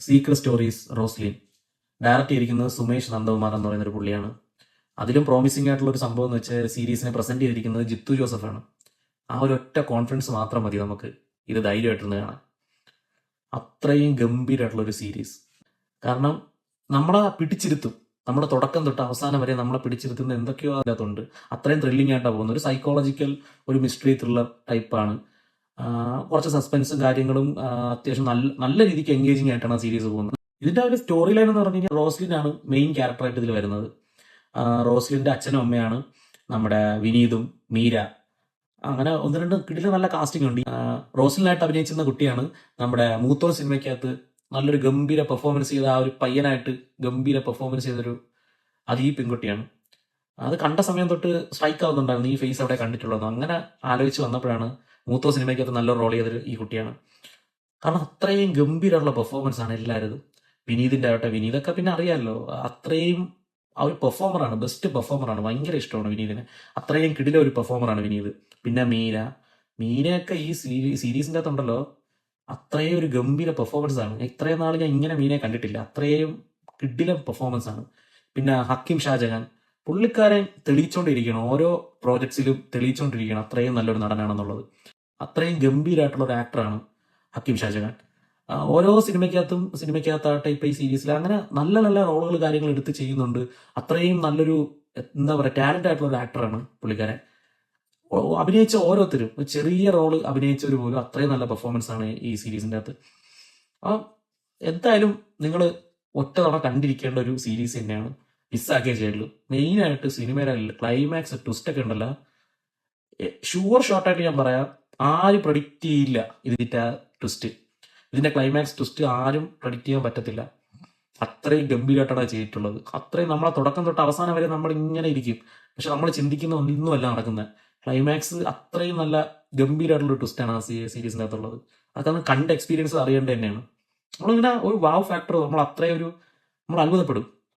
Secret stories Roslin direct ചെയ്തിരിക്കുന്നത് സുമേഷ് നന്ദകുമാർ എന്ന് പറയുന്ന ഒരു പുള്ളിയാണ്. അതിലും പ്രോമിസിംഗ് ആയിട്ടുള്ള ഒരു സംഭവം എന്ന് വെച്ചാൽ സീരീസിനെ പ്രസന്റ് ചെയ്തിരിക്കുന്നത് ജിത്തു ജോസഫാണ്. ആ ഒരു ഒറ്റ കോൺഫിഡൻസ് മാത്രം മതി നമുക്ക് ഇത് ധൈര്യമായിട്ടിരുന്ന് കാണാൻ. അത്രയും ഗംഭീരമായിട്ടുള്ള ഒരു സീരീസ്. കാരണം നമ്മളെ പിടിച്ചിരുത്തും, നമ്മുടെ തുടക്കം തൊട്ട് അവസാനം വരെ നമ്മളെ പിടിച്ചിരുത്തുന്ന എന്തൊക്കെയോ അതിനകത്തുണ്ട്. അത്രയും ത്രില്ലിംഗ് ആയിട്ടാണ് പോകുന്നത്. ഒരു സൈക്കോളജിക്കൽ ഒരു മിസ്റ്ററി ത്രില്ലർ ടൈപ്പാണ്. കുറച്ച് സസ്പെൻസും കാര്യങ്ങളും അത്യാവശ്യം നല്ല രീതിക്ക് എൻഗേജിങ് ആയിട്ടാണ് ആ സീരീസ് പോകുന്നത്. ഇതിന്റെ ഒരു സ്റ്റോറി ലൈൻ എന്ന് പറഞ്ഞു കഴിഞ്ഞാൽ റോസ്ലിനാണ് മെയിൻ ക്യാരക്ടറായിട്ട് ഇതിൽ വരുന്നത്. റോസ്ലിന്റെ അച്ഛനും അമ്മയാണ് നമ്മുടെ വിനീതും മീര. അങ്ങനെ ഒന്ന് രണ്ട് കിടിലം നല്ല കാസ്റ്റിംഗ് ഉണ്ട്. റോസ്ലിനായിട്ട് അഭിനയിച്ചിരുന്ന കുട്ടിയാണ് നമ്മുടെ മൂത്തോൾ സിനിമയ്ക്കകത്ത് നല്ലൊരു ഗംഭീര പെർഫോമൻസ് ചെയ്ത ആ ഒരു പയ്യനായിട്ട് ഗംഭീര പെർഫോമൻസ് ചെയ്തൊരു അത് ഈ പെൺകുട്ടിയാണ്. അത് കണ്ട സമയം തൊട്ട് സ്ട്രൈക്ക് ആവുന്നുണ്ടായിരുന്നു, ഈ ഫേസ് അവിടെ കണ്ടിട്ടുള്ളത്. അങ്ങനെ ആലോചിച്ച് വന്നപ്പോഴാണ് മൂത്തോ സിനിമയ്ക്കകത്ത് നല്ല റോൾ ചെയ്തൊരു ഈ കുട്ടിയാണ്. കാരണം അത്രയും ഗംഭീരമുള്ള പെർഫോമൻസ് ആണ് എല്ലാവരും. വിനീതിന്റെ ആവട്ടെ, വിനീതൊക്കെ പിന്നെ അറിയാമല്ലോ, അത്രയും ആ ഒരു പെർഫോമറാണ്, ബെസ്റ്റ് പെർഫോമറാണ്. ഭയങ്കര ഇഷ്ടമാണ് വിനീതിനെ. അത്രയും കിടില ഒരു പെർഫോമറാണ് വിനീത്. പിന്നെ മീനയൊക്കെ ഈ സീരീസിൻ്റെ അകത്തുണ്ടല്ലോ, അത്രയും ഒരു ഗംഭീര പെർഫോമൻസ് ആണ്. ഇത്രയും നാൾ ഞാൻ ഇങ്ങനെ മീനെ കണ്ടിട്ടില്ല. അത്രയും കിടിലം പെർഫോമൻസ് ആണ്. പിന്നെ ഹക്കീം ഷാജഹാൻ, പുള്ളിക്കാരൻ തെളിയിച്ചുകൊണ്ടിരിക്കണം, ഓരോ പ്രോജക്ട്സിലും തെളിയിച്ചുകൊണ്ടിരിക്കണം അത്രയും നല്ലൊരു നടനാണെന്നുള്ളത്. അത്രയും ഗംഭീരമായിട്ടുള്ള ഒരു ആക്ടറാണ് ഹക്കീം ഷാജഹാൻ. ഓരോ സിനിമയ്ക്കകത്താവട്ടെ ഇപ്പൊ ഈ സീരീസിൽ അങ്ങനെ നല്ല നല്ല റോളുകൾ കാര്യങ്ങൾ എടുത്ത് ചെയ്യുന്നുണ്ട്. അത്രയും നല്ലൊരു എന്താ പറയുക ടാലന്റ് ആയിട്ടുള്ള ഒരു ആക്ടറാണ് പുള്ളിക്കാരൻ. അഭിനയിച്ച ഓരോരുത്തരും ചെറിയ റോള് അഭിനയിച്ചവർ പോലും അത്രയും നല്ല പെർഫോമൻസ് ആണ് ഈ സീരീസിൻ്റെ അകത്ത്. എന്തായാലും നിങ്ങൾ ഒറ്റ തവണ കണ്ടിരിക്കേണ്ട ഒരു സീരീസ് തന്നെയാണ്. മിസ്സാക്കിയ ചെയ്യലുള്ളൂ. മെയിനായിട്ട് സിനിമയുടെ ക്ലൈമാക്സ് ട്വിസ്റ്റ് ഒക്കെ ഉണ്ടല്ലോ, ഷുവർ ഷോർട്ടായിട്ട് ഞാൻ പറയാം, ആരും പ്രഡിക്റ്റ് ചെയ്യില്ല ഇതിന്റെ ട്വിസ്റ്റ്. ഇതിന്റെ ക്ലൈമാക്സ് ട്വിസ്റ്റ് ആരും പ്രഡിക്റ്റ് ചെയ്യാൻ പറ്റത്തില്ല. അത്രയും ഗംഭീരമായിട്ടാണ് ചെയ്തിട്ടുള്ളത്. അത്രയും നമ്മളെ തുടക്കം തൊട്ട് അവസാനം വരെ നമ്മൾ ഇങ്ങനെ ഇരിക്കും, പക്ഷെ നമ്മൾ ചിന്തിക്കുന്ന ഒന്നുമല്ല നടക്കുന്നത്. ക്ലൈമാക്സ് അത്രയും നല്ല ഗംഭീരമായിട്ടുള്ള ട്വിസ്റ്റാണ് ആ സീരീസിൻ്റെ അകത്തുള്ളത്. അതൊക്കെ കണ്ട എക്സ്പീരിയൻസ് അറിയേണ്ടത് തന്നെയാണ്. നമ്മളിങ്ങനെ ഒരു വാവ് ഫാക്ടർ നമ്മൾ അത്രയും നമ്മൾ അത്ഭുതപ്പെടും.